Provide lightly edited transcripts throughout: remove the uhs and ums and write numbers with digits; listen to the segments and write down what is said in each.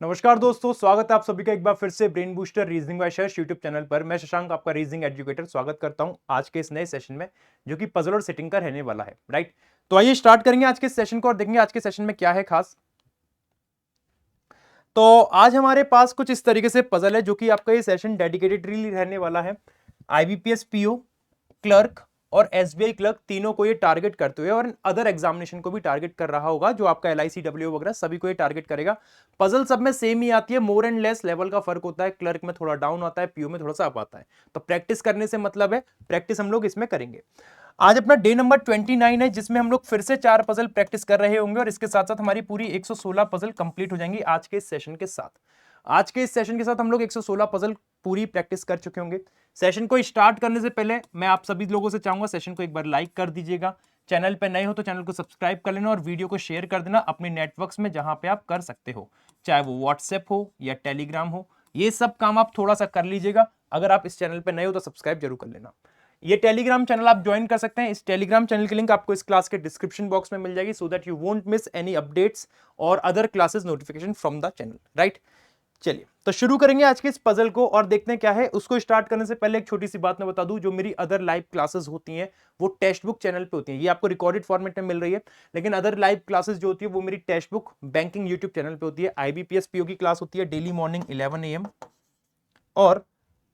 नमस्कार दोस्तों, स्वागत है आप सभी का एक बार फिर से brain booster reasoning by Shash YouTube channel पर। मैं शशांक, आपका रीजनिंग एजुकेटर, स्वागत करता हूं आज के इस नए सेशन में जो कि पजल और सेटिंग का रहने वाला है। राइट, तो आइए स्टार्ट करेंगे आज के सेशन को और देखेंगे आज के सेशन में क्या है खास। तो आज हमारे पास कुछ इस तरीके से पजल है जो कि आपका ये सेशन डेडिकेटेडली रहने वाला है। आईबीपीएस पीओ, क्लर्क और एसबीआई क्लर्क तीनों को ये टारगेट करते हुए और अदर एग्जामिनेशन को भी टारगेट कर रहा होगा, जो आपका एलआईसी डब्ल्यू वगैरह सभी को ये टारगेट करेगा। पजल सब में सेम ही आती है, मोर एंड लेस लेवल का फर्क होता है। क्लर्क में थोड़ा डाउन आता है, पीओ में थोड़ा सा अप आता है। तो प्रैक्टिस करने से मतलब है, प्रैक्टिस हम लोग इसमें करेंगे। आज अपना डे नंबर 29 है, जिसमें हम लोग फिर से 4 पजल प्रैक्टिस कर रहे होंगे और इसके साथ साथ हमारी पूरी 116 पजल कंप्लीट हो जाएंगी आज के इस सेशन के साथ। आज के इस सेशन के साथ हम लोग 116 पजल पूरी प्रैक्टिस कर चुके होंगे। सेशन को स्टार्ट करने से पहले मैं आप सभी लोगों से चाहूंगा सेशन को एक बार लाइक कर दीजिएगा। चैनल पे नए हो तो चैनल को सब्सक्राइब कर लेना और वीडियो को शेयर कर देना अपने नेटवर्क्स में जहां पे आप कर सकते हो, चाहे वो व्हाट्सएप हो या टेलीग्राम हो। ये सब काम आप थोड़ा सा कर लीजिएगा। अगर आप इस चैनल पे नए हो तो सब्सक्राइब जरूर कर लेना। ये टेलीग्राम चैनल आप ज्वाइन कर सकते हैं। इस टेलीग्राम चैनल की लिंक आपको इस क्लास के डिस्क्रिप्शन बॉक्स में मिल जाएगी, so that you won't miss any updates और other classes notification from the channel. Right, चलिए तो शुरू करेंगे आज के इस पजल को और देखते हैं क्या है। उसको स्टार्ट करने से पहले एक छोटी सी बात मैं बता दूं, जो मेरी अदर लाइव क्लासेस होती हैं वो टेक्स्ट बुक चैनल पे होती हैं। ये आपको रिकॉर्डेड फॉर्मेट में मिल रही है, लेकिन अदर लाइव क्लासेस जो होती है वो मेरी text book banking YouTube channel पे होती है। आईबीपीएस पीओ की क्लास होती है डेली मॉर्निंग 11 AM। और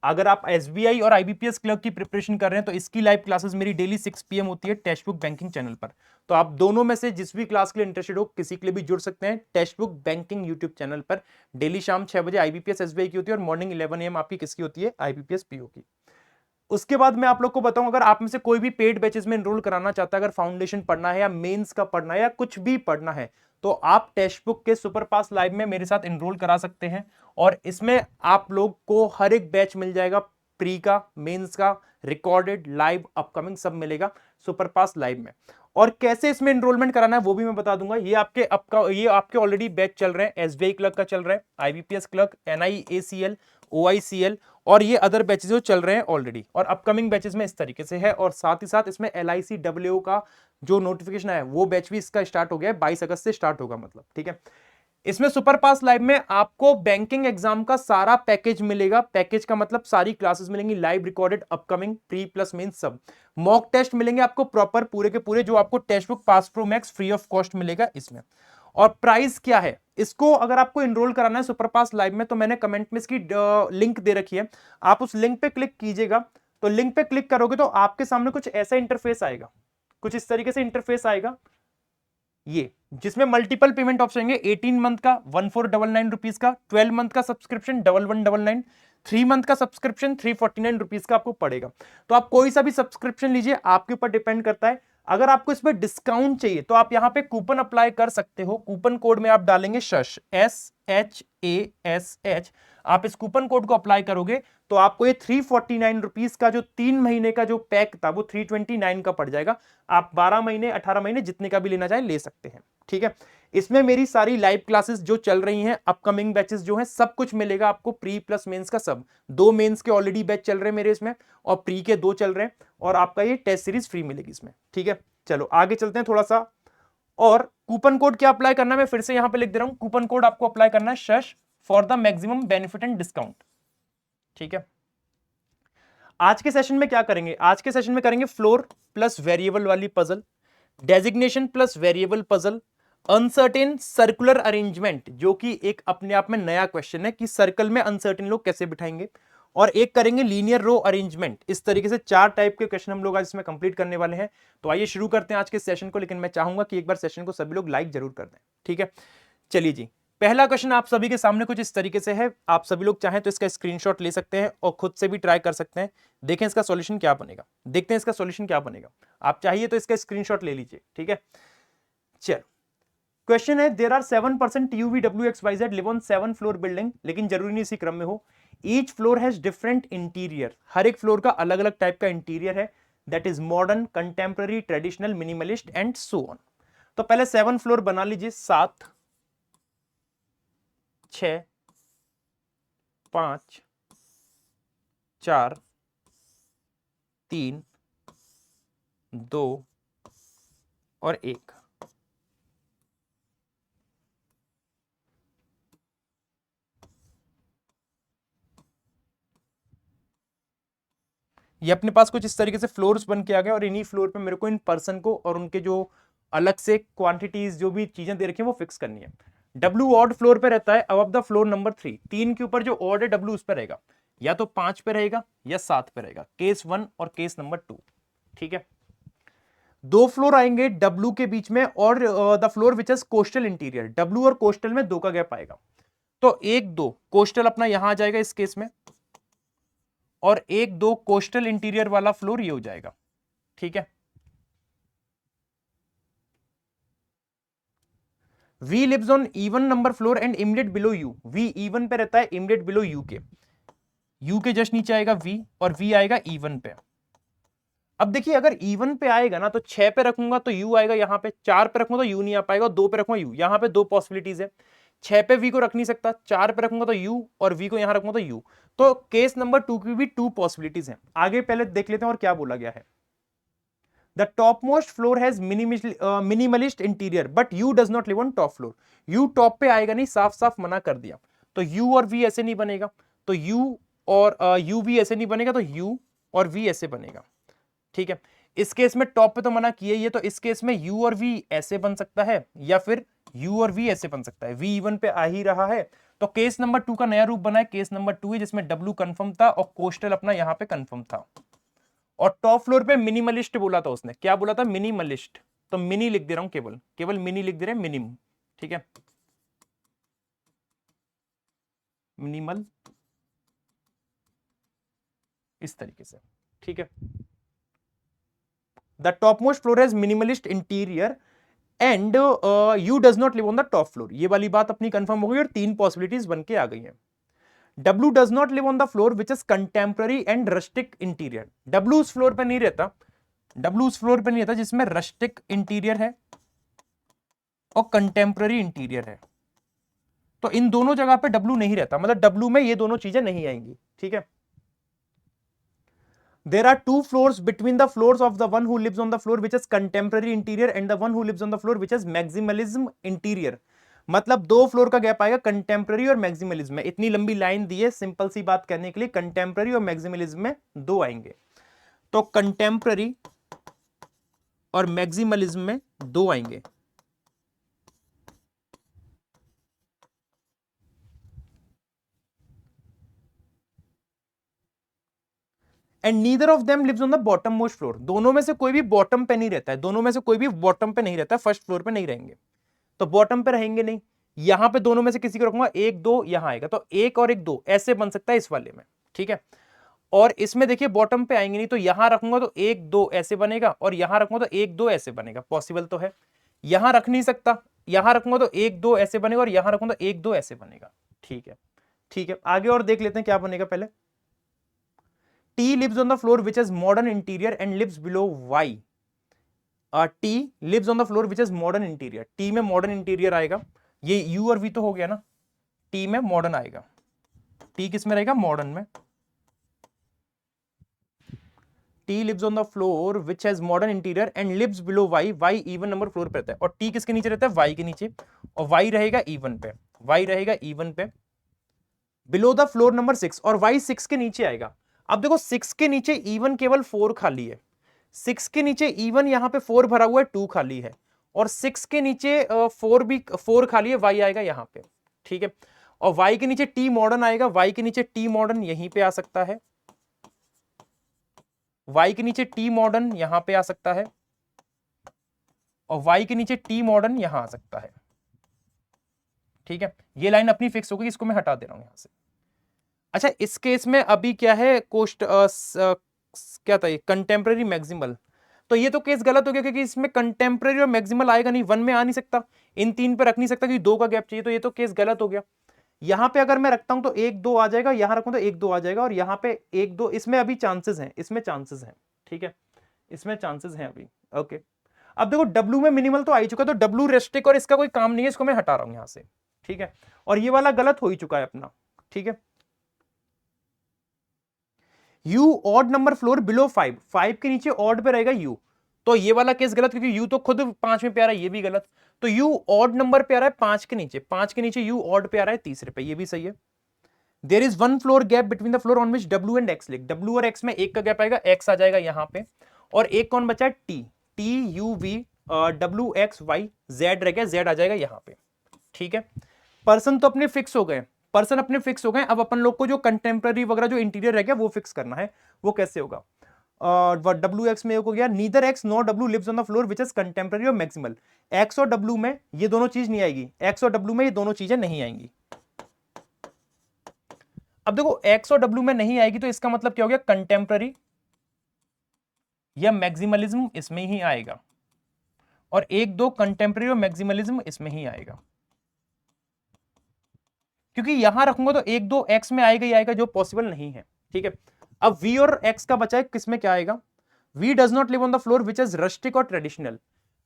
अगर आप एसबीआई और आईबीपीएस क्लर्क की प्रिपरेशन कर रहे हैं तो इसकी लाइव क्लासेस मेरी डेली 6 PM होती है टेक्स्ट बुक बैंकिंग चैनल पर। तो आप दोनों में से जिस भी क्लास के लिए इंटरेस्टेड हो, किसी के लिए भी जुड़ सकते हैं। Text book banking YouTube channel पर डेली शाम 6 बजे आईबीपीएस एसबीआई की होती है और मॉर्निंग 11 AM आपकी किसकी होती है, आईबीपीएस पीओ की। उसके बाद मैं आप लोग को बताऊं, अगर आप में से कोई भी पेड बैचेस में एनरोल कराना चाहता है, अगर फाउंडेशन पढ़ना है या मेंस का पढ़ना है या कुछ भी पढ़ना है, तो आप टेक्स्ट बुक के सुपर पास लाइव में मेरे साथ एनरोल करा सकते हैं। और इसमें आप लोग को हर एक बैच मिल जाएगा, प्री का, मेंस का, रिकॉर्डेड, लाइव, अपकमिंग सब मिलेगा सुपर पास लाइव में। और कैसे इसमें एनरोलमेंट कराना है वो भी मैं बता दूंगा। ये आपके ऑलरेडी बैच चल रहे हैं। एसबीआई क्लर्क का चल रहा है, आईबीपीएस क्लर्क, एनआईएसीएल, ओआईसीएल और ये अदर बैचेस जो चल रहे हैं ऑलरेडी, और अपकमिंग बैचेस में इस तरीके से है। और साथ ही साथ इसमें एलआईसी डब्ल्यू का जो नोटिफिकेशन है वो बैच भी इसका स्टार्ट हो गया है, 22 अगस्त से स्टार्ट होगा मतलब। ठीक है, इसमें सुपर पास लाइव में आपको बैंकिंग एग्जाम का सारा पैकेज मिलेगा। पैकेज का मतलब सारी क्लासेस मिलेंगी, live, recorded, upcoming, pre plus mains सब। मॉक टेस्ट मिलेंगे आपको प्रॉपर पूरे के पूरे, जो आपको text book pass pro max free of cost मिलेगा इसमें। और प्राइस क्या है इसको, अगर आपको एनरोल कराना है सुपर पास लाइव में तो मैंने कमेंट में इसकी लिंक दे रखी है, आप उस लिंक पे क्लिक कीजिएगा। तो लिंक पे क्लिक करोगे तो आपके सामने कुछ ऐसा इंटरफेस आएगा, कुछ इस तरीके से इंटरफेस आएगा ये, जिसमें मल्टीपल पेमेंट ऑप्शन होंगे। 18 मंथ का 1499 रुपीज का, 12 मंथ का सब्सक्रिप्शन 1199, 3 मंथ का सब्सक्रिप्शन 349 रुपीज का आपको पड़ेगा। तो आप कोई सा भी सब्सक्रिप्शन लीजिए, आपके ऊपर डिपेंड करता है। अगर आपको इसमें डिस्काउंट चाहिए तो आप यहां पे कूपन अप्लाई कर सकते हो। कूपन कोड में आप डालेंगे शश, SHASH। आप इस कूपन कोड को अप्लाई करोगे तो आपको ये 349 रुपीज का जो 3 महीने का जो पैक था वो 329 का पड़ जाएगा। आप 12 महीने 18 महीने जितने का भी लेना चाहे ले सकते हैं। ठीक है, इसमें मेरी सारी लाइव क्लासेस जो चल रही हैं, अपकमिंग बैचेस जो हैं, सब कुछ मिलेगा आपको, प्री प्लस मेंस का सब। 2 मेंस के ऑलरेडी बैच चल रहे हैं मेरे इसमें और प्री के 2 चल रहे हैं, और आपका ये टेस्ट सीरीज फ्री मिलेगी इसमें। ठीक है, चलो आगे चलते हैं थोड़ा सा। और कूपन कोड क्या अप्लाई करना है मैं फिर से यहां पे लिख दे रहा हूं। कूपन कोड आपको अप्लाई करना है Shash for the maximum benefit and discount. ठीक है, आज के सेशन में क्या करेंगे, आज के सेशन में करेंगे फ्लोर प्लस वेरिएबल वाली puzzle, designation plus variable puzzle, uncertain circular arrangement, जो कि एक अपने आप में नया क्वेश्चन है कि सर्कल में अनसर्टेन लोग कैसे बिठाएंगे, और एक करेंगे लीनियर रो अरेंजमेंट। इस तरीके से 4 टाइप के क्वेश्चन हम लोग आज इसमें कंप्लीट करने वाले हैं। तो आइए शुरू करते हैं आज के सेशन को, लेकिन मैं चाहूंगा कि एक बार सेशन को सभी लोग लाइक जरूर कर दें। ठीक है, चलिए जी, पहला क्वेश्चन आप सभी के सामने कुछ इस तरीके से है। आप सभी लोग चाहें तो इसका स्क्रीनशॉट ले सकते हैं और खुद से भी ट्राई कर सकते हैं। देखें इसका सॉल्यूशन क्या बनेगा, देखते हैं इसका सॉल्यूशन क्या बनेगा। आप चाहिए तो इसका स्क्रीनशॉट ले लीजिए। ठीक है, चलो क्वेश्चन है, there are 7% UVWXYZ live on 7 floor building, लेकिन जरूरी नहीं इसी क्रम में हो। Each floor has different interior, हर एक फ्लोर का अलग अलग टाइप का इंटीरियर है। That is modern, contemporary, traditional, minimalist and so on. तो पहले 7 फ्लोर बना लीजिए, 7, 6, 5, 4, 3, 2 और 1। ये अपने पास कुछ इस तरीके से फ्लोर्स बन के आ गए और इन्हीं फ्लोर पे मेरे को इन पर्सन को और उनके जो अलग से क्वांटिटीज जो भी चीजें दे रखी है वो फिक्स करनी है। डब्ल्यू ऑड फ्लोर पे रहता है अबव द फ्लोर नंबर 3, 3 के ऊपर जो ऑड है डब्ल्यू उस पर रहेगा, या तो 5 पे रहेगा या 7 पे रहेगा, केस 1 और केस नंबर 2। ठीक है, दो फ्लोर आएंगे डब्ल्यू के बीच में और the floor which is coastal interior, W और कोस्टल में 2 का गैप आएगा, तो 1 2 कोस्टल अपना यहां आ जाएगा इस केस में, और 1 2 कोस्टल इंटीरियर वाला फ्लोर ये हो जाएगा। ठीक है, V lives on even number floor and immediate below U, V even पे रहता है immediate below U के, U के जस्ट नीचे आएगा V और V आएगा even पे। अब देखिए अगर इवन पे आएगा ना तो 6 पे रखूंगा तो U आएगा यहाँ पे, 4 पे रखूंगा तो U नहीं आ पाएगा, 2 पे रखूंगा U, यहाँ पे 2 पॉसिबिलिटीज है। 6 पे V को रख नहीं सकता, 4 पे रखूंगा तो U और V को यहां रखूंगा तो U, तो केस नंबर 2 की भी 2 पॉसिबिलिटीज हैं। आगे पहले देख लेते हैं और क्या बोला गया है। The top most floor has minimalist interior but you does not live on top floor, you top पे आएगा नहीं, साफ साफ मना कर दिया, तो यू और वी ऐसे नहीं बनेगा, तो यू और यू वी ऐसे नहीं बनेगा, तो यू और वी ऐसे बनेगा। ठीक है, इस केस में टॉप पे तो मना किया ही है, तो इस केस में यू और वी ऐसे बन सकता है या फिर यू और वी ऐसे बन सकता है, वी इवन पे आ ही रहा है, तो केस नंबर 2 का नया रूप बना है, केस नंबर 2 है जिसमें डब्ल्यू कंफर्म था और कोस्टल अपना यहां पे कंफर्म था। और टॉप फ्लोर पे मिनिमलिस्ट बोला था उसने, क्या बोला था, मिनिमलिस्ट, तो मिनी लिख दे रहा हूं, केवल केवल मिनी लिख दे रहे हैं, मिनिम। ठीक है, मिनिमल इस तरीके से। ठीक है, the top most floor has minimalist interior and you does not live on the top floor, ये वाली बात अपनी कंफर्म हो गई और 3 पॉसिबिलिटीज बन के आ गई हैं। W does not live on the floor which is contemporary and rustic interior, W उस फ्लोर पे नहीं रहता, W उस फ्लोर पे नहीं रहता जिसमें रस्टिक इंटीरियर है और कंटेम्पररी इंटीरियर है, तो इन दोनों जगह पे W नहीं रहता, मतलब W में ये दोनों चीजें नहीं आएंगी। ठीक है, there are 2 floors between the floors of the one who lives on the floor which is contemporary interior and the one who lives on the floor which is maximalism interior, मतलब 2 floor का gap आएगा contemporary और मैक्सिमलिज्म में। इतनी लंबी line दी है simple सी बात करने के लिए, कंटेम्पररी और मैक्सिमलिज्म में 2 आएंगे, तो कंटेम्पररी और मैक्सिमलिज्म में 2 आएंगे। And neither of them lives on the bottom most floor, दोनों में से कोई भी बॉटम पे नहीं रहता है, दोनों में से कोई भी बॉटम पे नहीं रहता है, फर्स्ट फ्लोर पे नहीं रहेंगे, तो बॉटम पे रहेंगे नहीं, यहां पे दोनों में से किसी को रखूंगा, 1 2 यहां आएगा, तो 1 और 1 2 ऐसे बन सकता है इस वाले में। ठीक है, और इसमें देखिए बॉटम पे आएंगे नहीं, तो यहां रखूंगा तो 1 2 ऐसे बनेगा और यहां रखूंगा तो 1 2 ऐसे बनेगा, पॉसिबल तो है। यहां रख नहीं सकता, यहां रखूंगा तो 1 2 ऐसे बनेगा और यहां रखूंगा तो 1 2 ऐसे बनेगा। ठीक है, ठीक है, आगे और देख लेते हैं क्या बनेगा। पहले T lives on the floor which has modern interior and lives below Y, T lives on the floor which has modern interior, T में modern interior आएगा, ये U और V तो हो गया ना, T में modern आएगा, T किस में रहेगा, modern में। T lives on the floor which has modern interior and lives below Y, Y even number floor पे रहता है, और T किसके नीचे रहता है, Y के नीचे, और Y रहेगा even पे, Y रहेगा even पे, बिलो द फ्लोर नंबर 6, और Y 6 के नीचे आएगा। अब देखो 6 के नीचे इवन केवल 4 खाली है, 6 के नीचे इवन यहां पे 4 भरा हुआ है, 2 खाली है, और 6 के नीचे 4 भी 4 खाली है, Y आएगा यहां पे। ठीक है, और Y के नीचे T मॉडर्न आएगा, Y के नीचे T मॉडर्न यहीं पे आ सकता है, Y के नीचे T मॉडर्न यहां पे आ सकता है, और Y के नीचे T मॉडर्न यहां आ सकता है। ठीक है, ये लाइन अपनी फिक्स हो गई, इसको मैं हटा दे रहा हूं यहां से। अच्छा, इस केस में अभी क्या है, कोस्ट क्या था ये, कंटेम्पररी मैक्सिमल, तो ये तो केस गलत हो गया क्योंकि इसमें कंटेम्पररी और मैक्सिमल आएगा नहीं, 1 में आ नहीं सकता, इन 3 पे रख नहीं सकता क्योंकि 2 का गैप चाहिए, तो ये तो केस गलत हो गया। यहां पे अगर मैं रखता हूं तो 1 2 आ जाएगा, यहां रखूं तो 1 2 आ जाएगा, और यहां पे 1 2, इसमें अभी चांसेस हैं, इसमें चांसेस हैं। ठीक है, इसमें चांसेस हैं अभी। ओके, अब देखो W में मिनिमल तो आ ही चुका, तो W रेस्ट्रिक्ट और इसका कोई काम नहीं है, इसको मैं हटा रहा हूं यहां से। ठीक है, और ये वाला गलत हो ही चुका है अपना। ठीक है, U odd number floor below 5, 5 के नीचे ऑड पे रहेगा U, तो ये वाला केस गलत क्योंकि U तो खुद 5 में पे आ रहा है, ये भी गलत, तो U ऑड नंबर पे आ रहा है 5 के नीचे, 5 के नीचे U ऑड पे आ रहा है तीसरे पे, ये भी सही है। There is one floor gap between the floor on which W and X लिख, डब्ल्यू और एक्स में एक का गैप आएगा, एक्स आ जाएगा यहाँ पे, और एक कौन बचा है, T, T U V W X Y Z रह गया, जेड आ जाएगा यहाँ पे, ठीक है। पर्सन तो अपने फिक्स हो गए, पर्सन अपने फिक्स हो गए, अब अपन लोग को जो कंटेम्प्रेरी वगैरह जो इंटीरियर रह गया वो फिक्स करना है। वो कैसे होगा, डब्ल्यू एक्स में हो गया, neither X nor W lives on the floor which is contemporary और मैक्सिमल, एक्स और डब्ल्यू में ये दोनों चीज नहीं आएगी, एक्स और डब्ल्यू में ये दोनों चीजें नहीं आएंगी। अब देखो एक्स और डब्ल्यू में नहीं आएगी तो इसका मतलब क्या हो गया, कंटेम्प्रेरी या मैक्सिमलिज्म इसमें ही आएगा, और एक दो कंटेम्प्रेरी और मैक्सिमलिज्म इसमें ही आएगा, क्योंकि यहां रखूंगा तो एक दो एक्स में आएगा ही आएगा, जो पॉसिबल नहीं है, ठीक है। अब वी और एक्स का बचा है, किसमें क्या आएगा, V does not live on the floor which is rustic और ट्रेडिशनल,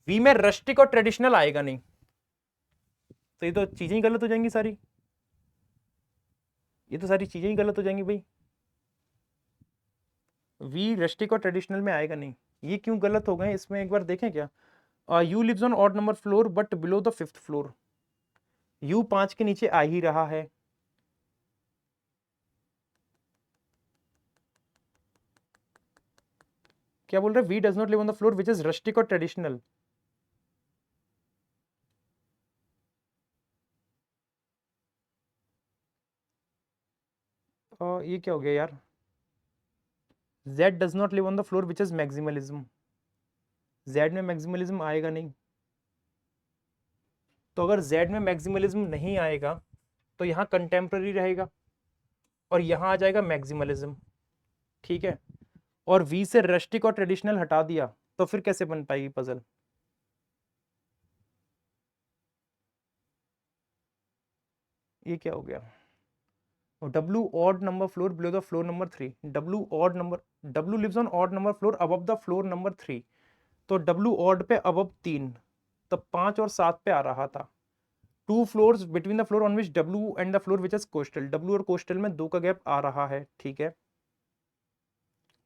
वी में रस्टिक और ट्रेडिशनल आएगा नहीं, तो ये तो चीजें ही गलत हो जाएंगी सारी, ये तो सारी चीजें ही गलत हो जाएंगी भाई, वी रस्टिक और ट्रेडिशनल में आएगा नहीं, ये क्यों गलत हो गए इसमें एक बार देखें क्या, U lives on odd number floor but below the fifth floor, U 5 के नीचे आ ही रहा है, क्या बोल रहे हैं, we does not live on the floor which is rustic और ट्रेडिशनल, ये क्या हो गया यार, Z does not live on the floor which is maximalism, Z में मैक्सिमलिज्म आएगा नहीं, तो अगर Z में मैक्सिमलिज्म नहीं आएगा तो यहां कंटेम्प्रेरी रहेगा और यहां आ जाएगा मैक्सिमलिज्म, ठीक है, और V से रस्टिक और ट्रेडिशनल हटा दिया तो फिर कैसे बन पाएगी पजल, ये क्या हो गया, W odd number floor below the floor number 3, W lives on odd number floor above the floor number 3, तो W odd पे above 3, तब 5 और 7 पे आ रहा था, 2 floors between the floor on which W and the floor which is coastal, W और coastal में 2 का गैप आ रहा है, ठीक है।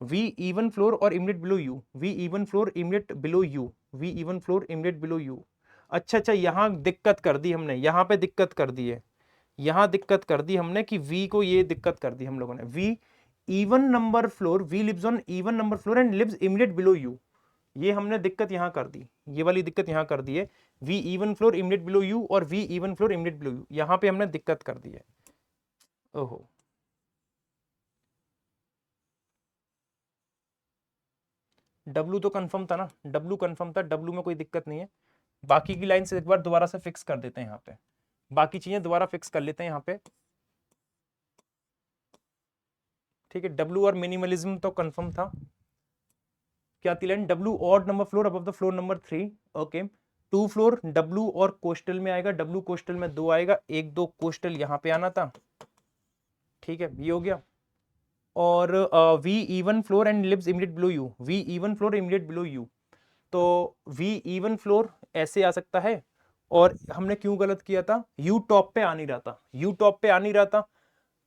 V even floor और immediate below U, V even floor immediate below U, V even floor immediate below U, अच्छा यहां दिक्कत कर दी हमने, यहां पे दिक्कत कर दी है, यहां दिक्कत कर दी हमने कि V को ये दिक्कत कर दी हम लोगों ने, V even number floor, V lives on even number floor and lives immediate below U, ये हमने दिक्कत यहां कर दी, ये वाली दिक्कत यहां कर दी है, V even floor immediate below U और V even floor immediate below U, यहां पे हमने दिक्कत कर दी है, ओहो W तो कंफर्म था ना, W कंफर्म था, W में कोई दिक्कत नहीं है, बाकी की लाइन से एक बार दोबारा से फिक्स कर देते हैं, यहाँ पे बाकी चीजें दोबारा फिक्स कर लेते हैं यहाँ पे, ठीक है। W और मिनिमलिज्म तो कंफर्म था, क्या थी line, W odd number floor above the floor number 3, okay, 2 floor W और कोस्टल में आएगा, W कोस्टल में 2 आएगा, 1 2 कोस्टल यहाँ पे आना था, ठीक है, ये हो गया, और V even floor and lives immediate below U, V even floor immediate below U, तो V इवन फ्लोर ऐसे आ सकता है, और हमने क्यों गलत किया था, U टॉप पे आ नहीं रहा था, U टॉप पे आ नहीं रहा था,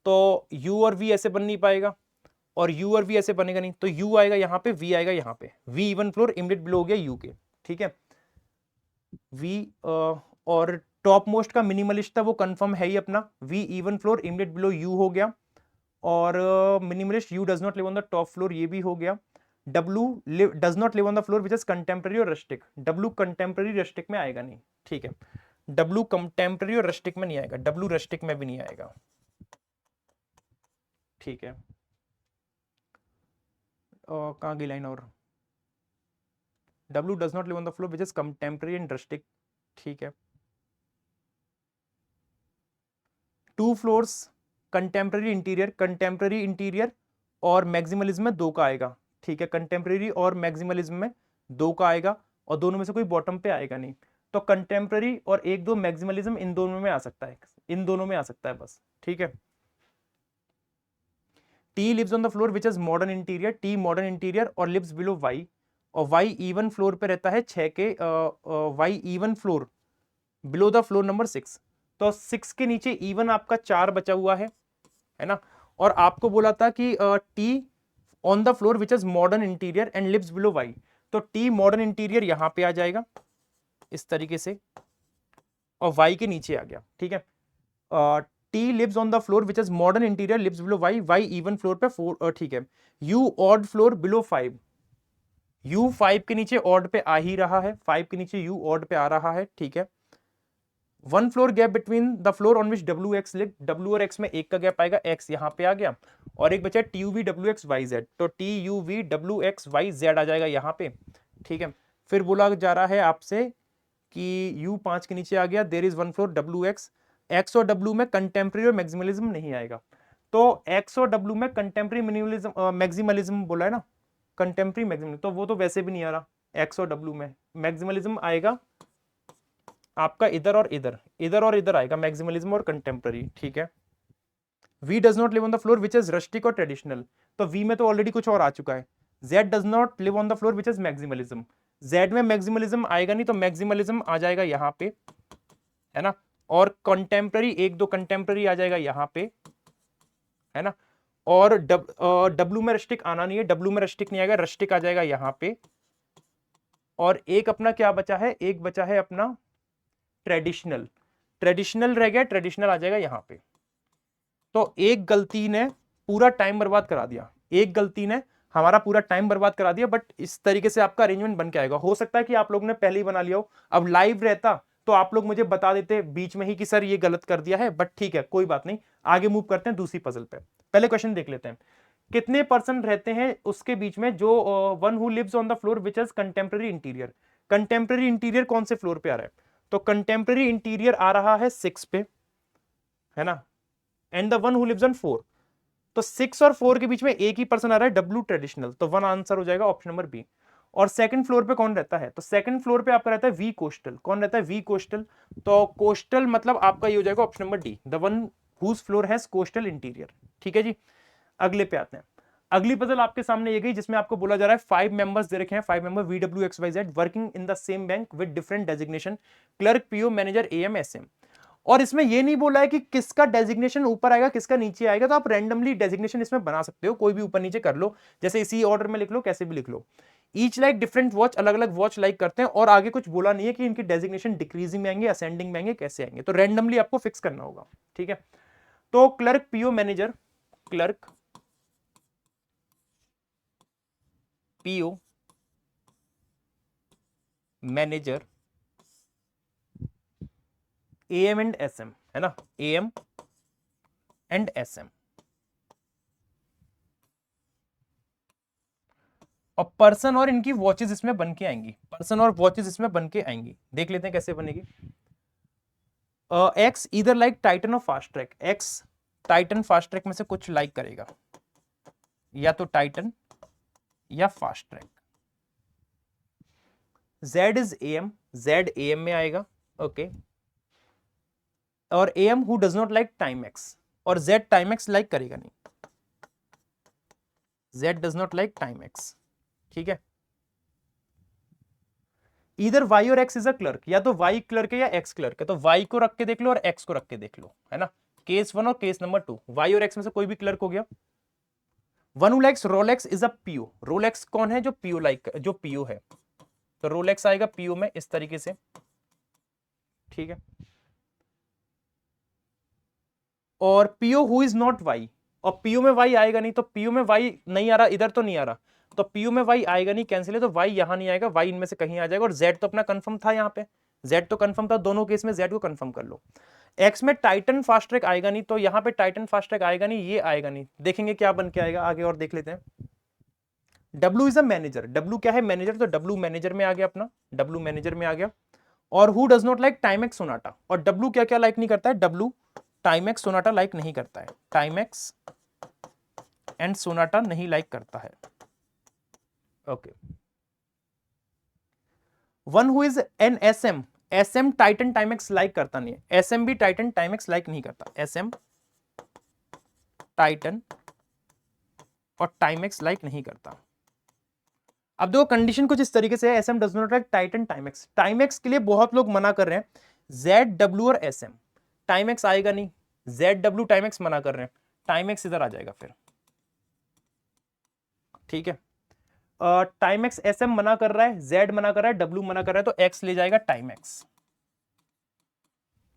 तो U और V ऐसे बन नहीं पाएगा, और U और V ऐसे बनेगा नहीं, तो U आएगा यहाँ पे, V आएगा यहाँ पे, V even floor immediate below हो गया U के, ठीक है। V और टॉप मोस्ट का मिनिमलिस्ट था वो कंफर्म है ही अपना, V even floor immediate below U हो गया, और minimalist U does not live on the top floor, ये भी हो गया, W does not live on the floor which is contemporary और रस्टिक, W कंटेम्प्रेरी रस्टिक में आएगा नहीं, ठीक है, W कंटेम्प्रेरी और रस्टिक में नहीं आएगा, W रस्टिक में भी नहीं आएगा, ठीक है। कहाँ गई लाइन, और W does not live on the floor which is contemporary and rustic, ठीक है। 2 फ्लोर्स कंटेम्प्रेरी इंटीरियर और मैक्सिमलिज्म में 2 का आएगा, ठीक है, कंटेम्प्रेरी और मैक्सिमलिज्म में 2 का आएगा, और दोनों में से कोई बॉटम पे आएगा नहीं, तो कंटेम्प्रेरी और 1 2 मैक्सिमलिज्म इन दोनों में आ सकता है, इन दोनों में आ सकता है बस, ठीक है। T lives on the floor which is modern interior, T modern interior और lives below Y, और Y इवन फ्लोर पे रहता है 6 के, Y even floor below the floor number 6, तो 6 के नीचे इवन आपका 4 बचा हुआ है ना, और आपको बोला था कि T on the floor which is modern interior and lives below Y, तो T मॉडर्न इंटीरियर यहां पे आ जाएगा इस तरीके से, और Y के नीचे आ गया, ठीक है, T lives on the floor which is modern interior lives below Y, Y even floor पे 4, ठीक है। U odd floor below 5, U 5 के नीचे ऑड पे आ ही रहा है, 5 के नीचे यू ऑड पे आ रहा है, ठीक है। 1 floor gap between the floor on which W x live, W और एक्स में एक का गैप आएगा, एक्स यहां पे आ गया, और एक बचा T U V W X Y Z, तो T U V W X Y Z आ जाएगा यहां पे, ठीक है। फिर बोला जा रहा है आपसे कि यू 5 के नीचे आ गया, there is 1 floor W X, X और डब्ल्यू में कंटेम्प्रेरी और मैक्सिमलिज्म नहीं आएगा, तो एक्स और डब्ल्यू में कंटेम्प्रेरी मिनिमलिज्म मैक्सिमलिज्म बोला है ना, कंटेम्प्रेरी मैक्सिमलिज्म, तो वो तो वैसे भी नहीं आ रहा एक्स और डब्ल्यू में, मैक्सिमलिज्म आएगा आपका इधर और इधर, इधर और इधर आएगा मैक्सिमलिज्म और कंटेम्प्रेरी, ठीक है। We does not live on the floor which is rustic और ट्रेडिशनल, तो वी में तो ऑलरेडी कुछ और आ चुका है। Z does not live on the floor which is maximalism, Z में मैक्सिमलिज्म आएगा नहीं, तो मैक्सिमलिज्म आ जाएगा यहां पे, है ना, और कंटेम्प्रेरी एक दो कंटेम्प्रेरी आ जाएगा यहां पे, है ना, और डब्ल्यू में रस्टिक आना नहीं है, डब्ल्यू में रस्टिक नहीं आएगा, रस्टिक आ जाएगा यहां पे, और एक अपना क्या बचा है, एक बचा है अपना ट्रेडिशनल, ट्रेडिशनल रह गया, ट्रेडिशनल आ जाएगा यहां पे। तो एक गलती ने पूरा टाइम बर्बाद करा दिया, एक गलती ने हमारा पूरा टाइम बर्बाद करा दिया, बट इस तरीके से आपका अरेंजमेंट बन के आएगा। हो सकता है कि आप लोग ने पहले ही बना लिया हो, अब लाइव रहता तो आप लोग मुझे बता देते बीच में ही कि सर ये गलत कर दिया है, बट ठीक है कोई बात नहीं, आगे मूव करते हैं दूसरी पजल पे। पहले क्वेश्चन देख लेते हैं, कितने पर्सन रहते हैं उसके बीच में, जो one who lives on the floor which is contemporary interior, contemporary interior कौन से फ्लोर पे आ रहा है, तो कंटेम्प्रेरी इंटीरियर आ रहा है 6 पे, है ना, and the one who lives on 4, तो 6 और 4 के बीच में एक ही पर्सन आ रहा है डब्ल्यू ट्रेडिशनल, तो 1 आंसर हो जाएगा ऑप्शन नंबर बी। और सेकंड फ्लोर पे कौन रहता है, तो सेकंड फ्लोर पे आपका रहता है वी कोस्टल, कौन रहता है वी कोस्टल, तो कोस्टल मतलब आपका ये हो जाएगा option number D, the one whose floor has coastal interior, ठीक है जी। अगले पे आते हैं, अगली पजल आपके सामने ये गई जिसमें आपको बोला जा रहा है 5 मेंबर्स दे रखे हैं, 5 member V W X Y Z working in the same bank with different designation, clerk PO manager AM SM, और इसमें ये नहीं बोला है कि किसका डेजिग्नेशन ऊपर आएगा किसका नीचे आएगा, तो आप रैंडमली डेजिग्नेशन इसमें बना सकते हो, कोई भी ऊपर नीचे कर लो, जैसे इसी ऑर्डर में लिख लो, कैसे भी लिख लो। ईच लाइक डिफरेंट वॉच, अलग अलग वॉच लाइक करते हैं, और आगे कुछ बोला नहीं है कि इनकी डेजिग्नेशन डिक्रीजिंग में आएंगे असेंडिंग में आएंगे, कैसे आएंगे, तो रैंडमली आपको फिक्स करना होगा, ठीक है। तो clerk PO manager, clerk PO manager AM and SM, है ना, एएम एंड एसएम, और पर्सन और इनकी वॉचेस इसमें बन के आएंगी, पर्सन और वॉचेस इसमें बन के आएंगी, देख लेते हैं कैसे बनेगी। एक्स इधर लाइक टाइटन और fast track, x Titan fast track में से कुछ लाइक करेगा, या तो टाइटन या fast track. Z is am, Z am में आएगा, ओके, और am who does not like time x, और जेड टाइम एक्स लाइक करेगा नहीं, Z does not like time x, ठीक है। इधर वाई और एक्स इज अ क्लर्क, या तो वाई क्लर्क है या एक्स क्लर्क है, तो वाई को रख के देख लो और एक्स को रख के देख लो, है ना, केस 1 और केस नंबर 2, वाई और एक्स में से कोई भी क्लर्क हो गया। One who likes Rolex is a PO, Rolex कौन है, जो पीओ लाइक, जो पीओ है, तो रोलेक्स आएगा पीओ में इस तरीके से, ठीक है। और PO who is not Y, और पीओ में वाई आएगा नहीं, तो पीओ में वाई नहीं आ रहा, इधर तो नहीं आ रहा, तो पीओ में वाई आएगा नहीं, कैंसिल है, तो वाई यहां नहीं आएगा, वाई इनमें से कहीं आ जाएगा, और जेड तो अपना कंफर्म था यहाँ पे, जेड तो कंफर्म था, दोनों केस में जेड को कंफर्म कर लो। एक्स में टाइटन फास्ट ट्रैक आएगा नहीं, तो यहाँ पे टाइटन फास्ट ट्रैक आएगा नहीं, ये आएगा नहीं, देखेंगे क्या बन के आएगा आगे और देख लेते हैं। W is a manager, W क्या है, मैनेजर, तो डब्ल्यू मैनेजर में आ गया अपना, डब्ल्यू मैनेजर में आ गया। और who does not like Timex Sonata, और डब्ल्यू क्या क्या लाइक नहीं करता है, डब्ल्यू टाइमेक्स सोनाटा लाइक नहीं करता है, टाइमेक्स एंड सोनाटा नहीं लाइक करता है, okay. One who is an SM, SM Titan Timex like करता नहीं है, एसएम भी टाइटन टाइमेक्स लाइक नहीं करता, एसएम टाइटन और टाइमेक्स लाइक नहीं करता। अब देखो कंडीशन कुछ इस तरीके से है, SM does not like Titan Timex, Timex के लिए बहुत लोग मना कर रहे हैं, जेड डब्ल्यू और एसएम, टाइमेक्स आएगा नहीं, जेड डब्ल्यू टाइमेक्स मना कर रहे हैं, टाइमेक्स इधर आ जाएगा फिर, ठीक है। टाइमेक्स एसएम मना कर रहा है, जेड मना कर रहा है, डब्ल्यू मना कर रहा है, तो एक्स ले जाएगा टाइमेक्स,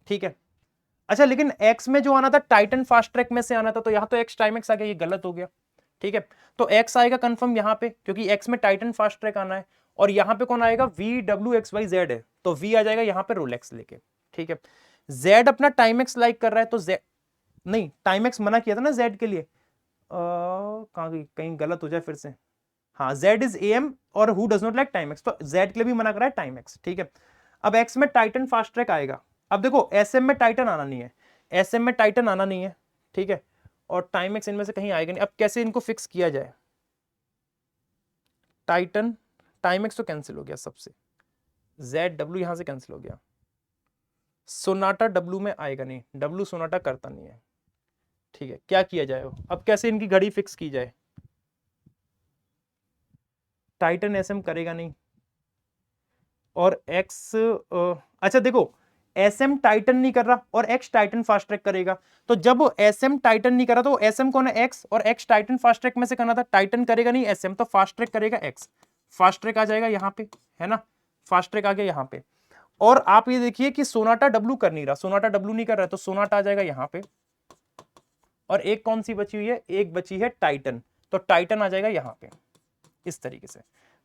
ठीक है। अच्छा लेकिन एक्स में जो आना था टाइटन फास्ट ट्रैक में से आना था, तो यहाँ तो एक्स टाइम एक्स आ गया, ये गलत हो गया। ठीक है, तो एक्स आएगा कंफर्म यहाँ पे, क्योंकि एक्स में टाइटन फास्ट ट्रैक आना है, और यहाँ पे कौन आएगा, V W X Y Z है, तो वी आ जाएगा यहाँ पे रोलेक्स लेके। ठीक है, जेड अपना टाइम एक्स लाइक कर रहा है, तो जेड नहीं, टाइम एक्स मना किया था ना जेड के लिए, कहाँ गई, कहीं गलत हो जाए फिर से। हाँ, जेड इज एम और who does not like time x, तो जेड के लिए भी मना कर रहा है टाइम एक्स। ठीक है, अब एक्स में टाइटन फास्ट ट्रैक आएगा। अब देखो एसएम में टाइटन आना नहीं है, एसएम में टाइटन आना नहीं है। ठीक है, और टाइम एक्स इनमें से कहीं आएगा नहीं। अब कैसे इनको फिक्स किया जाए, टाइटन टाइम एक्स तो कैंसिल हो गया सबसे, जेड डब्ल्यू यहां से कैंसिल हो गया, सोनाटा डब्ल्यू में आएगा नहीं, डब्ल्यू सोनाटा करता नहीं है। ठीक है, क्या किया जाए अब, कैसे इनकी घड़ी फिक्स की जाए, टाइटन एसएम करेगा नहीं, और एक्स अच्छा देखो, एसएम टाइटन नहीं कर रहा और एक्स टाइटन फास्ट ट्रैक करेगा, तो जब एसएम टाइटन नहीं कर रहा तो एसएम कौन है, एक्स, और एक्स टाइटन फास्ट ट्रैक में से करना था, टाइटन करेगा नहीं एसएम, तो फास्ट ट्रैक करेगा एक्स, फास्ट ट्रैक आ जाएगा यहाँ पे, है ना, फास्ट ट्रैक आ गया यहाँ पे। और आप ये देखिए कि सोनाटा डब्ल्यू कर नहीं रहा, सोनाटा डब्ल्यू नहीं कर रहा है, तो सोनाटा आ जाएगा यहाँ पे, और एक कौन सी बची हुई है, एक बची है टाइटन, तो टाइटन आ जाएगा यहाँ पे, इस तरीके से।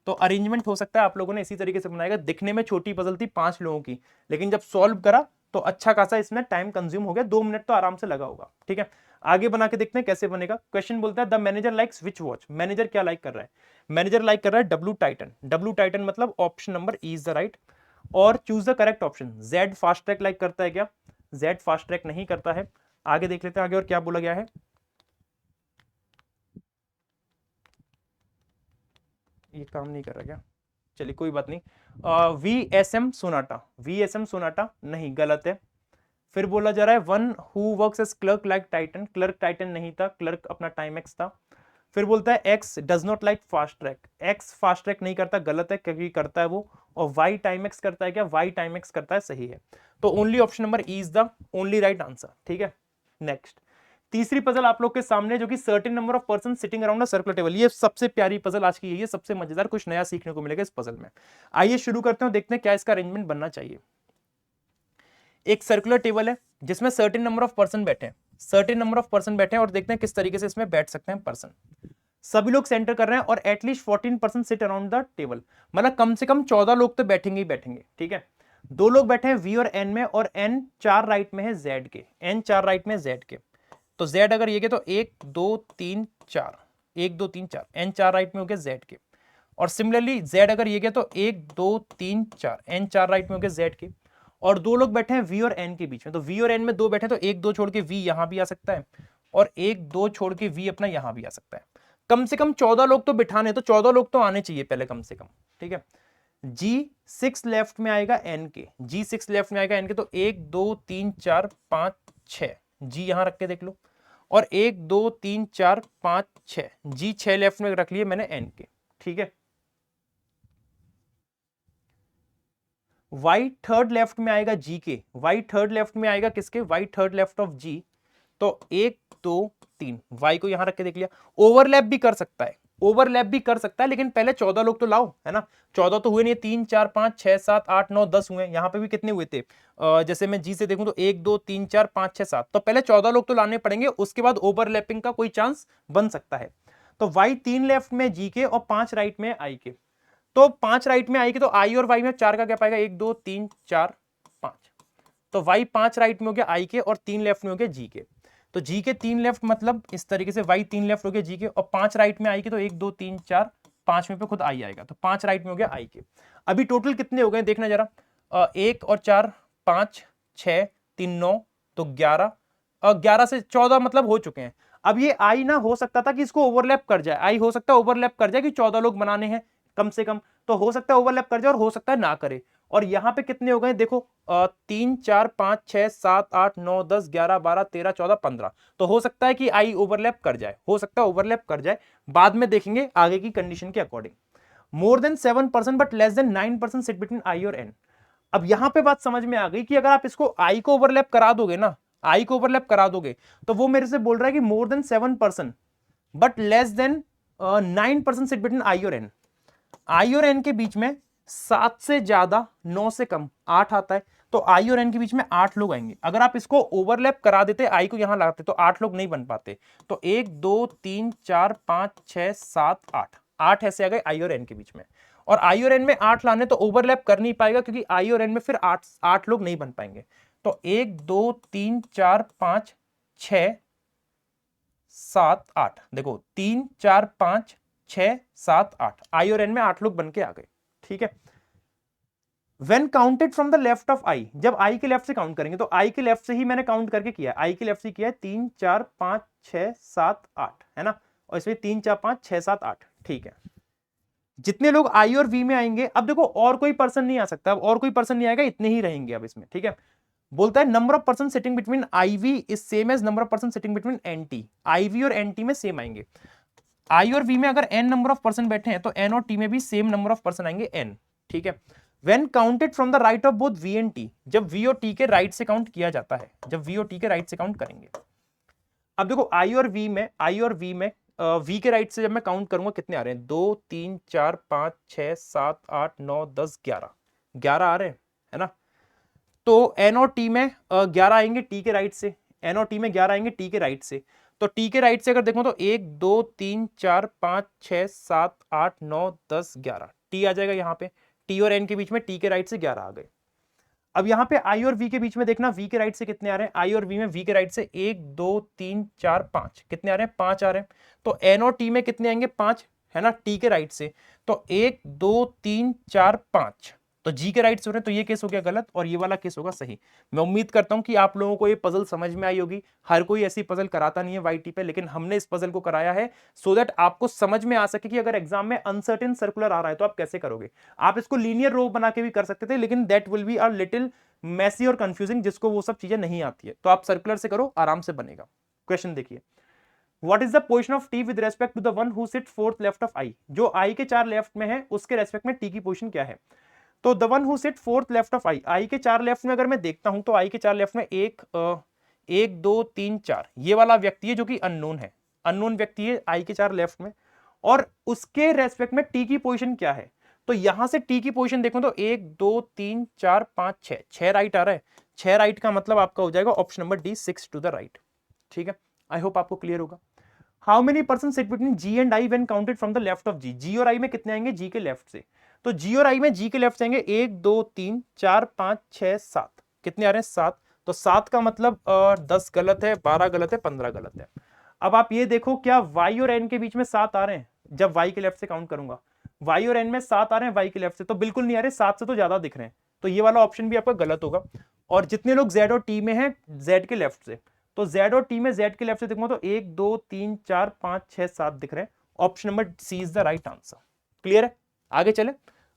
तो अरेंजमेंट हो सकता है आप लोगों ने इसी तरीके से बनाएगा, दिखने में छोटी पजल थी 5 लोगों की, लेकिन जब सॉल्व करा तो अच्छा खासा इसमें टाइम कंज्यूम हो गया, 2 मिनट तो आराम से लगा होगा। ठीक है, आगे बना के देखते हैं कैसे बनेगा। क्वेश्चन बोलता है the manager likes which watch, manager क्या लाइक कर रहा है, मैनेजर लाइक कर रहा है डब्ल्यू टाइटन, डब्ल्यू टाइटन मतलब option number E is the right, और choose the correct option. Z fast track like करता है क्या, जेड फास्ट ट्रैक नहीं करता है। आगे देख लेते हैं आगे और क्या बोला गया है। ये काम नहीं कर रहा क्या, चलिए कोई बात नहीं। V S M Sonata, V S M Sonata नहीं, गलत है। फिर बोला जा रहा है one who works as clerk like Titan, clerk Titan नहीं था, क्लर्क अपना टाइम एक्स था। फिर बोलता है x does not like fast track, x fast track नहीं करता, गलत है क्योंकि करता है वो। और वाई टाइम एक्स करता है क्या, वाई टाइम एक्स करता है, सही है। तो only option number E is the only right answer. ठीक है, नेक्स्ट तीसरी पजल आप लोग के सामने, जो कि certain number of person sitting around a circular table, ये सबसे प्यारी पजल आज की यही है, सबसे मजेदार, कुछ नया सीखने को मिलेगा इस पजल में। आइए शुरू करते हैं, देखते हैं क्या इसका अरेंजमेंट बनना चाहिए। एक सर्कुलर टेबल है जिसमें सर्टेन नंबर ऑफ पर्सन बैठे हैं, सर्टेन नंबर ऑफ पर्सन बैठे हैं, और देखते हैं किस तरीके से इसमें बैठ सकते हैं पर्सन। सभी लोग सेंटर कर रहे हैं और at least 14% seat around the table, मतलब कम से कम 14 लोग तो बैठेंगे ही बैठेंगे। ठीक है, 2 लोग बैठे हैं वी और एन में, और एन 4 राइट में है जेड के, एन 4 राइट में जेड के, तो जेड अगर ये के तो 1 2 3 4, 1 2 3 4, एन 4 राइट में हो गया जेड के। और सिमिलरली जेड अगर ये गया तो 1 2 3 4, एन 4 राइट में हो गया जेड के। और 2 लोग बैठे हैं वी और एन के बीच में, तो वी और एन में 2 बैठे हैं, तो 1 2 छोड़ के वी यहां भी आ सकता है, और 1 2 छोड़ के वी अपना यहां भी आ सकता है। कम से कम 14 लोग तो बिठाने, तो 14 लोग तो आने चाहिए पहले कम से कम। ठीक है, जी 6 लेफ्ट में आएगा एन के, जी 6 लेफ्ट में आएगा एन के, तो 1 2 3 4 5 6, जी यहां रख के देख लो, और 1 2 3 4 5 6, जी 6 लेफ्ट में रख लिए मैंने एन के। ठीक है, वाई थर्ड लेफ्ट में आएगा जी के, वाई थर्ड लेफ्ट में आएगा किसके, वाई थर्ड लेफ्ट ऑफ जी, तो 1 2 3, वाई को यहां रख के देख लिया। ओवरलैप भी कर सकता है, ओवरलैप भी कर सकता है, लेकिन पहले 14 लोग तो लाओ, है ना, 14 तो हुए नहीं, 3 4 5 6 7 8 9 10 हुए, यहां पे भी कितने हुए थे, जैसे मैं जी से देखूं तो 1 2 3 4 5 6 7, तो पहले 14 लोग तो लाने पड़ेंगे, उसके बाद ओवरलैपिंग का कोई चांस बन सकता है। तो वाई 3 लेफ्ट में जी के और 5 राइट में आई के, तो 5 राइट में आई के, तो आई और वाई में 4 का क्या पाएगा, 1 2 3 4 5, तो वाई 5 राइट में हो गया आई के, और 3 लेफ्ट में हो गया जी के, तो जी के 3 लेफ्ट मतलब इस तरीके से वाई 3 लेफ्ट हो गया जी के, और 5 राइट में आई के, तो 1 2 3 4 5 में पे खुद आई आएगा, तो 5 राइट में हो गया आई के। अभी टोटल कितने हो गए देखना जरा, 1 और 4 5 6 3 9, तो 11, 11 से 14 मतलब हो चुके हैं। अब ये आई ना, हो सकता था कि इसको ओवरलैप कर जाए, आई हो सकता है ओवरलैप कर जाए कि 14 लोग बनाने हैं कम से कम, तो हो सकता है ओवरलैप कर जाए और हो सकता है ना करे। और यहां पे कितने हो गए देखो, 3 4 5 6 7 8 9 10 11 12 13 14 15, तो हो सकता है कि आई ओवरलैप कर जाए, हो सकता है ओवरलैप कर जाए, बाद में देखेंगे आगे की कंडीशन के according. More than 7% but less than 9% sit between आई और एन। अब यहां पे बात समझ में आ गई कि अगर आप इसको आई को ओवरलैप करा दोगे ना, आई को ओवरलैप करा दोगे, तो वो मेरे से बोल रहा है कि more than 7% but less than 9% sit between आई और एन। आई और एन के बीच में 7 से ज्यादा 9 से कम 8 आता है, तो आई और एन के बीच में 8 लोग आएंगे। अगर आप इसको ओवरलैप करा देते, आई को यहां लगाते, तो 8 लोग नहीं बन पाते। तो 1 2 3 4 5 6 7 8, 8 ऐसे आ गए आई और एन के बीच में। और आई और एन में 8 लाने तो ओवरलैप कर नहीं पाएगा, क्योंकि आई और एन में फिर 8 लोग नहीं बन पाएंगे। तो 1 2 3 4 5 6 7 8, देखो 3 4 5 6 7 8, आई और एन में 8 लोग बन के आ गए। ठीक है। When counted from the left of I, जब I के लेफ्ट से काउंट करेंगे, तो I के लेफ्ट से ही मैंने काउंट करके किया, I के लेफ्ट से किया है 3 4 5 6 7 8, है ना। और इसमें 3 4 5 6 7 8, ठीक है। जितने लोग I और V में आएंगे, अब देखो और कोई पर्सन नहीं आ सकता, अब और कोई पर्सन नहीं आएगा, इतने ही रहेंगे अब इसमें। ठीक है। बोलता है number of person sitting between IV is same as number of person sitting between NT। IV और NT में सेम आएंगे। I और V में अगर n नंबर ऑफ पर्सन बैठे हैं, तो N और T में भी सेम नंबर ऑफ पर्सन आएंगे, N। ठीक है। When counted from the right of both V and T, जब V और T के राइट से काउंट किया जाता है, जब V और T के राइट से काउंट करेंगे। अब देखो I और V में V के राइट से जब मैं काउंट करूंगा, कितने आ रहे हैं? 2 3 4 5 6 7 8 9 10 11, 11 आ रहे हैं, है ना। तो N और T में 11 आएंगे T के राइट से, N और T में 11 आएंगे T के राइट से। तो T के राइट से अगर देखो तो 1 2 3 4 5 6 7 8 9 10 11, T आ जाएगा यहाँ पे। T और N के बीच में T के राइट से 11 आ गए। अब यहाँ पे I और V के बीच में देखना, V के राइट से कितने आ रहे हैं? I और V में V के राइट से 1 2 3 4 5, कितने आ रहे हैं? 5 आ रहे हैं। तो N और T में कितने आएंगे? 5, है ना, T के राइट से। तो 1 2 3 4 5, तो G के राइट से हो रहे हैं, तो ये केस हो गया गलत और ये वाला केस होगा सही। मैं उम्मीद करता हूं कि आप लोगों को ये पजल समझ में आई होगी। हर कोई ऐसी पजल कराता नहीं है वाईटी पे, लेकिन हमने इस पजल को कराया है सो दैट आपको समझ में आ सके कि अगर एग्जाम में अनसर्टेन सर्कुलर आ रहा है तो आप कैसे करोगे। आप इसको लीनियर रो बना के भी कर सकते थे, लेकिन that will be a little messy और कंफ्यूजिंग, जिसको वो सब चीजें नहीं आती है। तो आप सर्कुलर से करो, आराम से बनेगा। क्वेश्चन देखिए, What is the position of T with respect to the one who sits fourth left of I? जो I के 4 लेफ्ट में है, उसके रेस्पेक्ट में T की पोजीशन क्या है? तो the one who sit fourth left of I के 4 लेफ्ट में अगर मैं देखता हूं, तो आई के 4 लेफ्ट में 1 2 3 4, ये वाला व्यक्ति है जो कि अननोन है, अननोन व्यक्ति है आई के 4 लेफ्ट में। और उसके रेस्पेक्ट में टी की पोजीशन क्या है? तो यहां से टी की पोजीशन देखो तो 1 2 3 4 5 6, 6 राइट आ रहा है। 6 राइट का मतलब आपका हो जाएगा option number D, 6 to the right. ठीक है, आई होप आपको क्लियर होगा। How many person sit between G and I when counted from the left of G? G और आई में कितने आएंगे? जी के लेफ्ट से। तो जी और आई में जी के लेफ्ट से आएंगे 1 2 3 4 5 6 7, कितने आ रहे हैं? 7। तो 7 का मतलब 10 गलत है, 12 गलत है, 15 गलत है। अब आप ये देखो, क्या वाई और एन के बीच में 7 आ रहे हैं? जब वाई के लेफ्ट से काउंट करूंगा, वाई और एन में 7 आ रहे हैं वाई के लेफ्ट से? तो बिल्कुल नहीं आ रहे, 7 से तो ज्यादा दिख रहे हैं। तो ये वाला ऑप्शन भी आपका गलत होगा। और जितने लोग जेड और टी में हैं, जेड के लेफ्ट से, तो जेड और टी में जेड के लेफ्ट से देखूंगा तो 1 2 3 4 5 6 7 दिख रहे हैं। Option number C is the right answer. Clear है? आगे चले,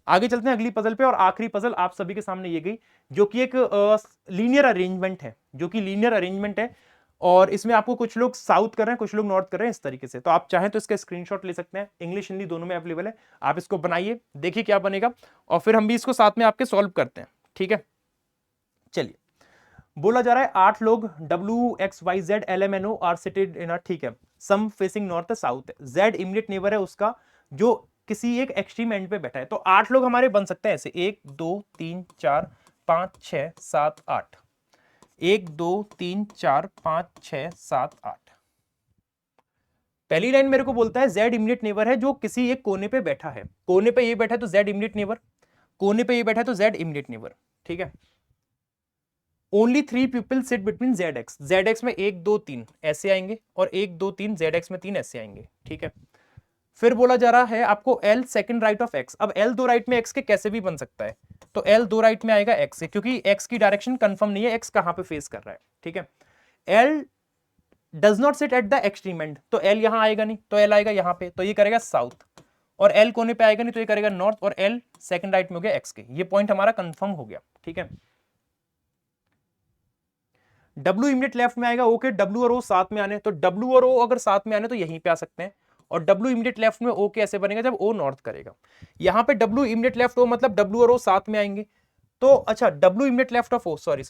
आगे चलते हैं अगली पजल पे। और आखिरी पजल आप सभी के सामने ये गई, जो कि एक लीनियर अरेंजमेंट है, जो कि लीनियर अरेंजमेंट है। और इसमें आपको कुछ लोग साउथ कर रहे हैं, कुछ लोग नॉर्थ कर रहे हैं, इस तरीके से। तो आप चाहें तो इसका स्क्रीनशॉट ले सकते हैं, इंग्लिश हिंदी दोनों में अवेलेबल है। आप इसको बनाइए, देखिए क्या बनेगा, और फिर हम भी इसको साथ में आपके सॉल्व करते हैं। ठीक है, चलिए। बोला जा रहा है 8 लोग WXYZ LMNO are seated in, ठीक है, सम फेसिंग नॉर्थ साउथ है। Z इमीडिएट नेबर है उसका, जो किसी एक एक्सट्रीम एंड पे बैठा है। तो 8 लोग हमारे बन सकते हैं ऐसे, 1 2 3 4 5 6 7 8, 1 2 3 4 5 6 7 8। पहली लाइन मेरे को बोलता है Z इमीडिएट नेबर है जो किसी एक कोने पे बैठा है। कोने पे ये बैठा है तो Z इमीडिएट नेबर, कोने पे ये बैठा है तो Z इमीडिएट नेबर। ठीक है। Only 3 people sit between ZX, ZX में 1 2 3 ऐसे आएंगे, और 1 2 3 ZX में 3 ऐसे आएंगे। ठीक है। फिर बोला जा रहा है आपको L second right of X। अब L 2 राइट में X के कैसे भी बन सकता है, तो L 2 राइट में आएगा X से, क्योंकि X की डायरेक्शन कंफर्म नहीं है, X कहां पे फेस कर रहा है। ठीक है। L does not sit at the extreme and, तो L यहां आएगा नहीं, तो L आएगा यहां पे, तो ये करेगा साउथ। और L कोने पे आएगा नहीं, तो ये करेगा नॉर्थ। और L सेकंड राइट में हो गया X के। ये पॉइंट हमारा कंफर्म हो गया। ठीक है। W इमीडिएट लेफ्ट में आएगा, ओके, W और O साथ में आने, तो W और O अगर साथ में आने तो यहीं पे आ सकते हैं। और W इमीडिएट लेफ्ट में O कैसे बनेगा? जब O नॉर्थ करेगा। यहां पे W इमीडिएट लेफ्ट O मतलब W और O साथ में आएंगे। तो अच्छा, W immediate left of O, sorry,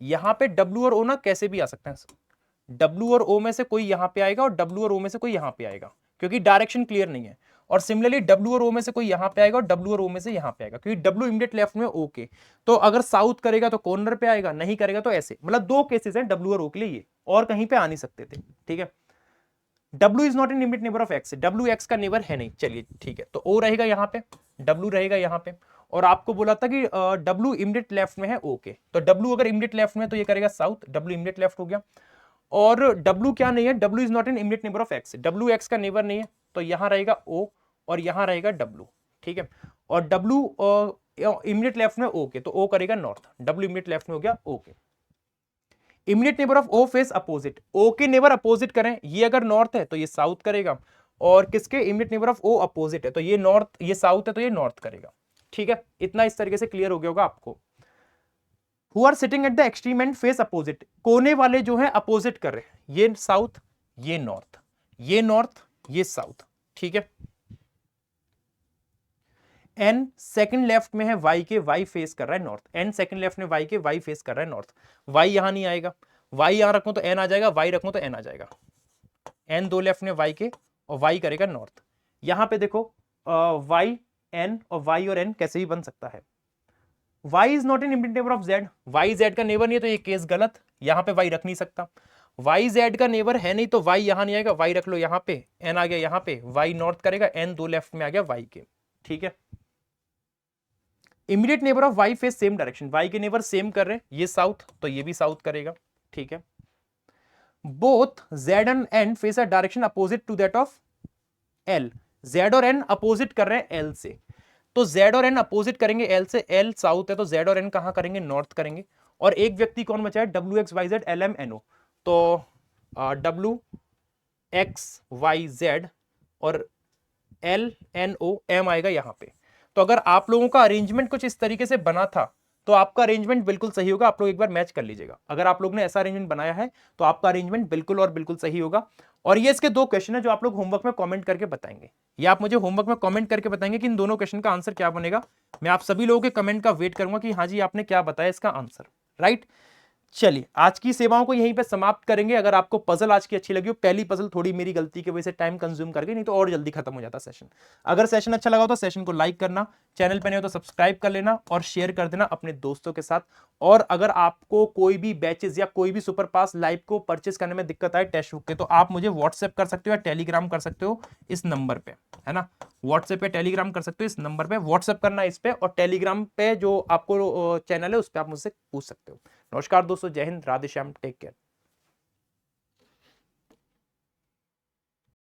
यहां पे W और O ना कैसे भी आ सकते हैं। W और O में से कोई यहां पे आएगा और W और O में से कोई यहां पे आएगा, क्योंकि डायरेक्शन क्लियर नहीं है। और सिमिलरली डब्ल्यू और ओ में से कोई यहां पे आएगा और डब्ल्यू और ओ में से यहां पे आएगा, क्योंकि डब्ल्यू इमीडिएट लेफ्ट में ओ के, तो अगर साउथ करेगा तो कॉर्नर पे आएगा, नहीं करेगा तो ऐसे, मतलब दो केसेस हैं डब्ल्यू और ओ के लिए ये, और कहीं पे आ नहीं सकते थे, ठीक है। W is not in immediate neighbour of X, W X का नेबर है नहीं, चलिए ठीक है, तो O रहेगा यहाँ पे, W रहेगा यहाँ पे, और आपको बोला था कि W इमीडिएट लेफ्ट में है O के, तो W अगर इमीडिएट लेफ्ट में है तो ये करेगा साउथ, W इमीडिएट लेफ्ट हो गया। और W क्या नहीं है, W is not in immediate neighbour of X, W X का नेबर नहीं है, तो यहाँ रहेगा O और यहाँ रहेगा W, ठीक है। और W इमीडिएट लेफ्ट में O के, तो O करेगा नॉर्थ, W इमीडिएट लेफ्ट में हो गया O के। Immediate neighbour of O face opposite, O के नेबर अपोजिट करें, ये अगर नॉर्थ है तो ये साउथ करेगा, और किसके immediate neighbour of O opposite है तो ये नॉर्थ, ये साउथ है तो ये नॉर्थ करेगा, ठीक है। इतना इस तरीके से क्लियर हो गया होगा आपको। Who are sitting at the extreme end face opposite, कोने वाले जो है अपोजिट कर रहे हैं, ये साउथ, ये नॉर्थ, ये नॉर्थ, ये साउथ, ठीक है। एन सेकंड लेफ्ट में है y के, y फेस कर रहा है नॉर्थ, एन सेकंड लेफ्ट में y के, y फेस कर रहा है नॉर्थ, y यहां नहीं आएगा, y यहां रखूं तो n आ जाएगा, y रखूं तो n आ जाएगा, n दो लेफ्ट में y के और y करेगा नॉर्थ। यहां पे देखो y n और y और n कैसे भी बन सकता है। y is not in immediate neighbour of z, y z का नेबर नहीं है तो ये केस गलत, यहां पे y रख नहीं सकता। y z का नेबर है नहीं तो y यहां नहीं आएगा, y रख लो यहां पे, n आ गया यहां पे, y नॉर्थ करेगा, n दो लेफ्ट में आ गया y के, ठीक है। Immediate neighbour of y face same direction, y के नेबर सेम कर रहे हैं, ये साउथ तो ये भी साउथ करेगा, ठीक है। Both z and n face a direction opposite to that of l, z और n अपोजिट कर रहे हैं l से, तो z और n अपोजिट करेंगे l से, l साउथ है तो z और n कहां करेंगे, नॉर्थ करेंगे। और एक व्यक्ति कौन बचा है, w x y z l m n o, तो w x y z और l n o m आएगा यहां पे। तो अगर आप लोगों का अरेंजमेंट कुछ इस तरीके से बना था तो आपका अरेंजमेंट बिल्कुल सही होगा, आप लोग एक बार मैच कर लीजिएगा। अगर आप लोग ने ऐसा अरेंजमेंट बनाया है तो आपका अरेंजमेंट बिल्कुल और बिल्कुल सही होगा। और ये इसके दो क्वेश्चन है जो आप लोग होमवर्क में कमेंट करके बताएंगे, या आप मुझे होमवर्क में कमेंट करके बताएंगे कि इन दोनों क्वेश्चन का आंसर क्या बनेगा। मैं आप सभी लोगों के कमेंट का वेट करूंगा कि हाँ जी आपने क्या बताया इसका आंसर, राइट। चलिए आज की सेवाओं को यहीं पे समाप्त करेंगे। अगर आपको पजल आज की अच्छी लगी हो, पहली पजल थोड़ी मेरी गलती की वजह से टाइम कंज्यूम कर गई, नहीं तो और जल्दी खत्म हो जाता सेशन। अगर सेशन अच्छा लगा हो तो सेशन को लाइक करना, चैनल पे नहीं हो तो सब्सक्राइब कर लेना और शेयर कर देना अपने दोस्तों के साथ। और अगर आपको कोई भी बैचेस या कोई भी सुपर पास लाइव को परचेस करने में दिक्कत आए टेक्स्ट बुक के, तो आप मुझे व्हाट्सएप कर सकते हो या टेलीग्राम कर सकते हो इस नंबर पे, है ना। व्हाट्सएप या टेलीग्राम कर सकते हो इस नंबर पे, व्हाट्सएप करना इस पे, और टेलीग्राम पे जो आपको चैनल है उस पर आप मुझसे पूछ सकते हो। नमस्कार दोस्तों, जय हिंद, राधे श्याम, टेक केयर।